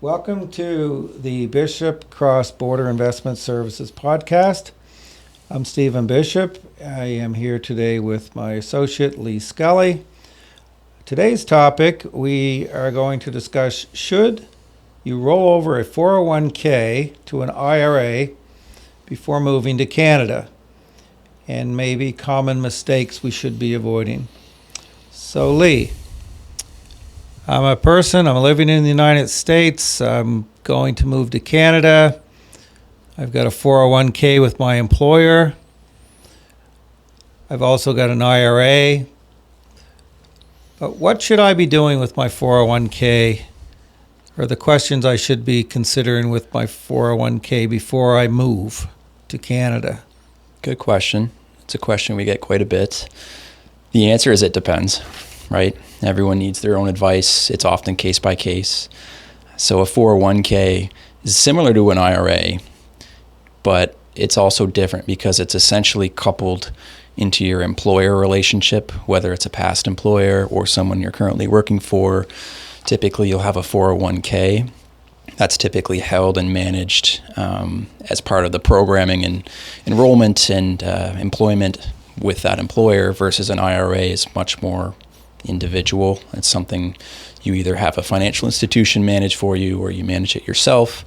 Welcome to the Bishop Cross Border Investment Services podcast. I'm Stephen Bishop. I am here today with my associate Lee Scully. Today's topic, we are going to discuss, should you roll over a 401k to an IRA before moving to Canada, and maybe common mistakes we should be avoiding. So Lee, I'm living in the United States. I'm going to move to Canada. I've got a 401k with my employer. I've also got an IRA. But what should I be doing with my 401k? Or the questions I should be considering with my 401k before I move to Canada? Good question. It's a question we get quite a bit. The answer is it depends, right? Everyone needs their own advice. It's often case by case. So a 401k is similar to an IRA, but it's also different because it's essentially coupled into your employer relationship, whether it's a past employer or someone you're currently working for. Typically, you'll have a 401k that's typically held and managed as part of the programming and enrollment and employment with that employer, versus an IRA is much more individual. It's something you either have a financial institution manage for you or you manage it yourself.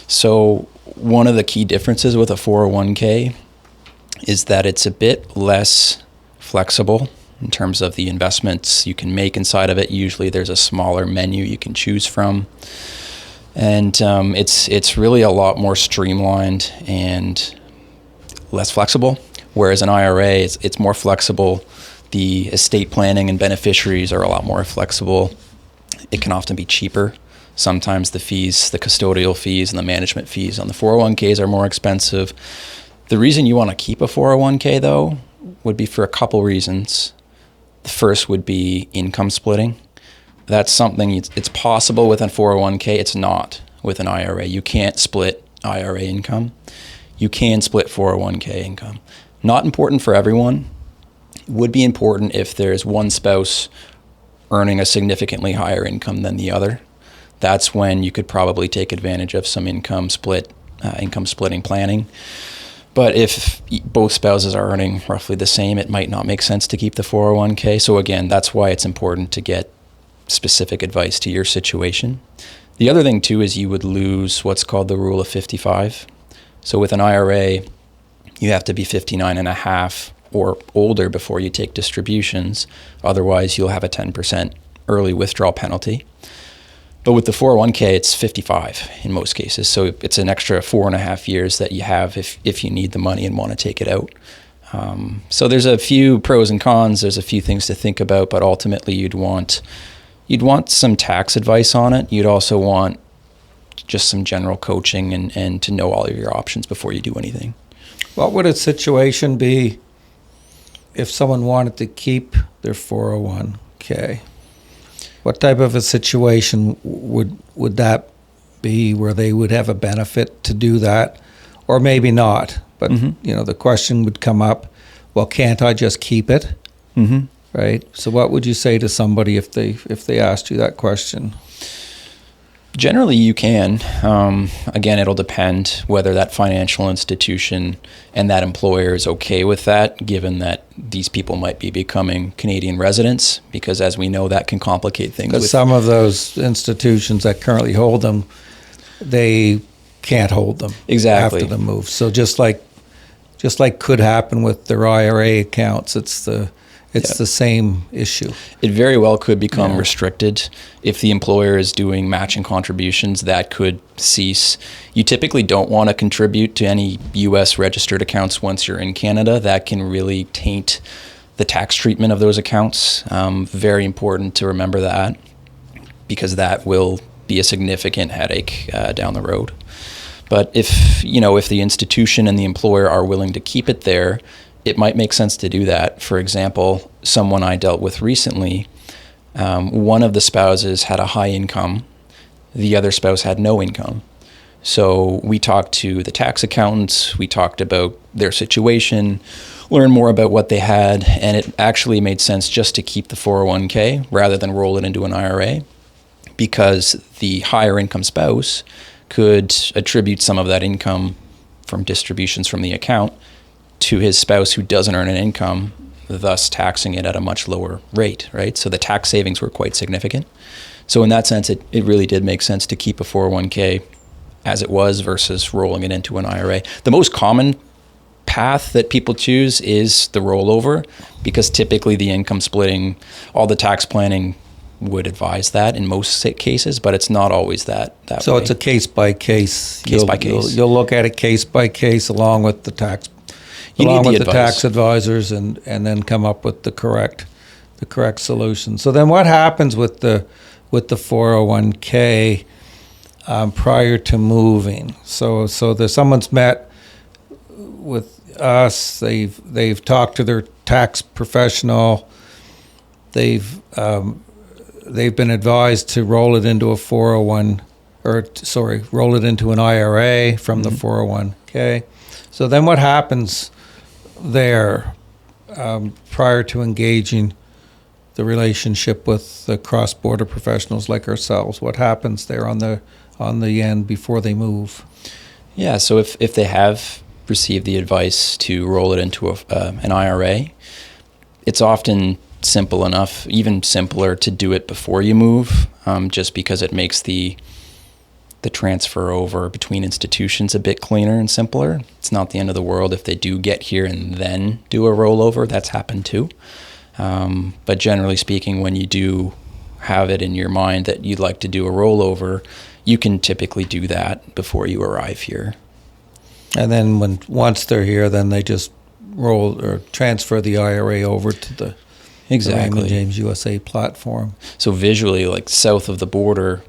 So one of the key differences with a 401k is that it's a bit less flexible in terms of the investments you can make inside of it. Usually there's a smaller menu you can choose from. And it's really a lot more streamlined and less flexible. Whereas an IRA, it's more flexible. The estate planning and beneficiaries are a lot more flexible. It can often be cheaper. Sometimes the fees, the custodial fees and the management fees on the 401ks are more expensive. The reason you want to keep a 401k, though, would be for a couple reasons. The first would be income splitting. That's something, it's possible with a 401k. It's not with an IRA. You can't split IRA income. You can split 401k income. Not important for everyone. Would be important if there's one spouse earning a significantly higher income than the other. That's when you could probably take advantage of some income splitting planning. But if both spouses are earning roughly the same, it might not make sense to keep the 401k. So again, that's why it's important to get specific advice to your situation. The other thing too is you would lose what's called the rule of 55. So with an IRA, you have to be 59 and a half or older before you take distributions. Otherwise, you'll have a 10% early withdrawal penalty. But with the 401k, it's 55 in most cases. So it's an extra 4.5 years that you have if you need the money and want to take it out. So there's a few pros and cons. There's a few things to think about, but ultimately you'd want some tax advice on it. You'd also want just some general coaching and to know all of your options before you do anything. What would a situation be if someone wanted to keep their 401k? What type of a situation would that be where they would have a benefit to do that? Or maybe not. But, the question would come up, well, can't I just keep it? Mm-hmm. Right? So what would you say to somebody if they asked you that question? Generally, you can. Again, it'll depend whether that financial institution and that employer is okay with that, given that these people might be becoming Canadian residents, because as we know, that can complicate things. Because some of those institutions that currently hold them, they can't hold them exactly after the move. So just like could happen with their IRA accounts, it's the same issue. It very well could become restricted. If the employer is doing matching contributions, that could cease. You typically don't want to contribute to any U.S. registered accounts once you're in Canada. That can really taint the tax treatment of those accounts. Very important to remember that, because that will be a significant headache down the road. But if the institution and the employer are willing to keep it there, it might make sense to do that. For example, someone I dealt with recently, one of the spouses had a high income, the other spouse had no income. So we talked to the tax accountants, we talked about their situation, learn more about what they had, and it actually made sense just to keep the 401k rather than roll it into an IRA, because the higher income spouse could attribute some of that income from distributions from the account to his spouse who doesn't earn an income, thus taxing it at a much lower rate, right? So the tax savings were quite significant. So in that sense, it really did make sense to keep a 401k as it was versus rolling it into an IRA. The most common path that people choose is the rollover, because typically the income splitting, all the tax planning would advise that in most cases, but it's not always that So way. it's a case by case. Case by case. You'll look at it case by case along with the tax, the tax advisors, and then come up with the correct solution. So then what happens with the 401k prior to moving? So there's someone's met with us. They've talked to their tax professional. They've been advised to roll it into roll it into an IRA from the 401k. So then what happens there prior to engaging the relationship with the cross-border professionals like ourselves? What happens there on the end before they move? Yeah, so if they have received the advice to roll it into an IRA, it's often simple enough, even simpler to do it before you move, just because it makes the transfer over between institutions a bit cleaner and simpler. It's not the end of the world if they do get here and then do a rollover. That's happened too. But generally speaking, when you do have it in your mind that you'd like to do a rollover, you can typically do that before you arrive here. And then once they're here, then they just roll or transfer the IRA over to the Raymond James USA platform. So visually, like south of the border,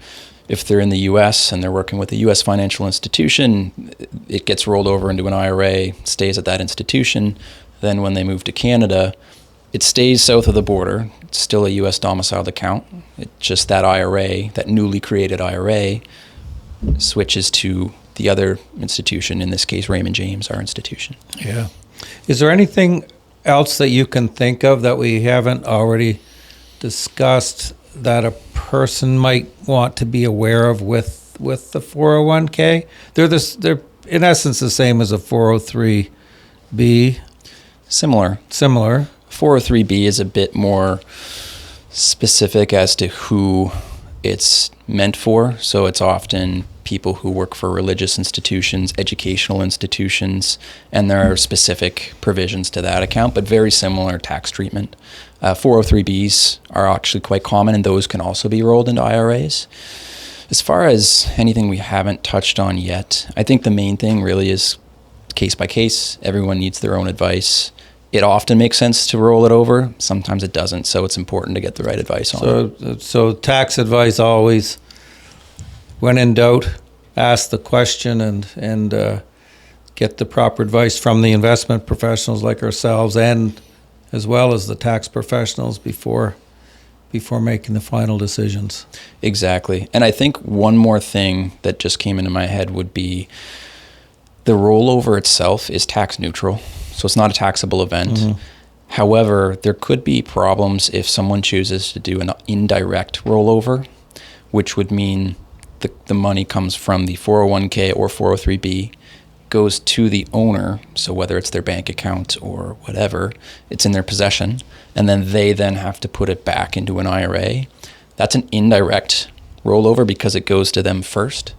if they're in the U.S. and they're working with a U.S. financial institution, it gets rolled over into an IRA, stays at that institution. Then when they move to Canada, it stays south of the border. It's still a U.S. domiciled account. It's just that IRA, that newly created IRA, switches to the other institution, in this case, Raymond James, our institution. Yeah. Is there anything else that you can think of that we haven't already discussed that a person might want to be aware of with the 401k? They're in essence the same as a 403b. Similar. 403b is a bit more specific as to who it's meant for. So it's often people who work for religious institutions, educational institutions, and there are specific provisions to that account, but very similar tax treatment. 403bs are actually quite common, and those can also be rolled into IRAs. As far as anything we haven't touched on yet, I think the main thing really is case by case. Everyone needs their own advice. It often makes sense to roll it over. Sometimes it doesn't, so it's important to get the right advice on it. So tax advice always, when in doubt, ask the question and get the proper advice from the investment professionals like ourselves, and as well as the tax professionals before making the final decisions. Exactly. And I think one more thing that just came into my head would be the rollover itself is tax neutral. So it's not a taxable event. Mm-hmm. However, there could be problems if someone chooses to do an indirect rollover, which would mean the money comes from the 401k or 403b, goes to the owner, so whether it's their bank account or whatever, it's in their possession, and then they then have to put it back into an IRA. That's an indirect rollover because it goes to them first.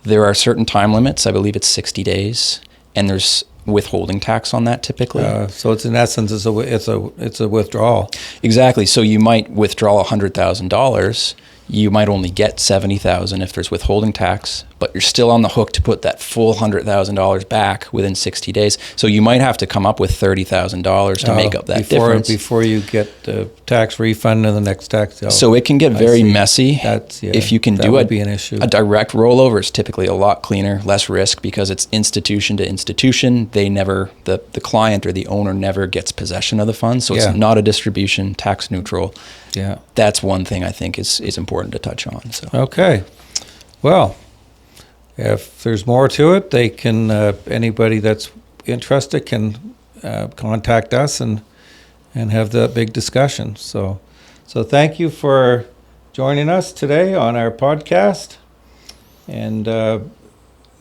There are certain time limits. I believe it's 60 days, and there's withholding tax on that typically. So it's in essence it's a withdrawal. Exactly. So you might withdraw $100,000. You might only get $70,000 if there's withholding tax, but you're still on the hook to put that full $100,000 back within 60 days. So you might have to come up with $30,000 to make up that difference before you get the tax refund and the next tax. So it can get very messy. If you can do be an issue. A direct rollover is typically a lot cleaner, less risk, because it's institution to institution. The client or the owner never gets possession of the funds, so it's not a distribution, tax neutral. Yeah, that's one thing I think is important to touch on. So okay, well, if there's more to it, they can anybody that's interested can contact us and have that big discussion. So thank you for joining us today on our podcast. And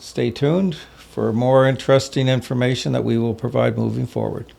stay tuned for more interesting information that we will provide moving forward.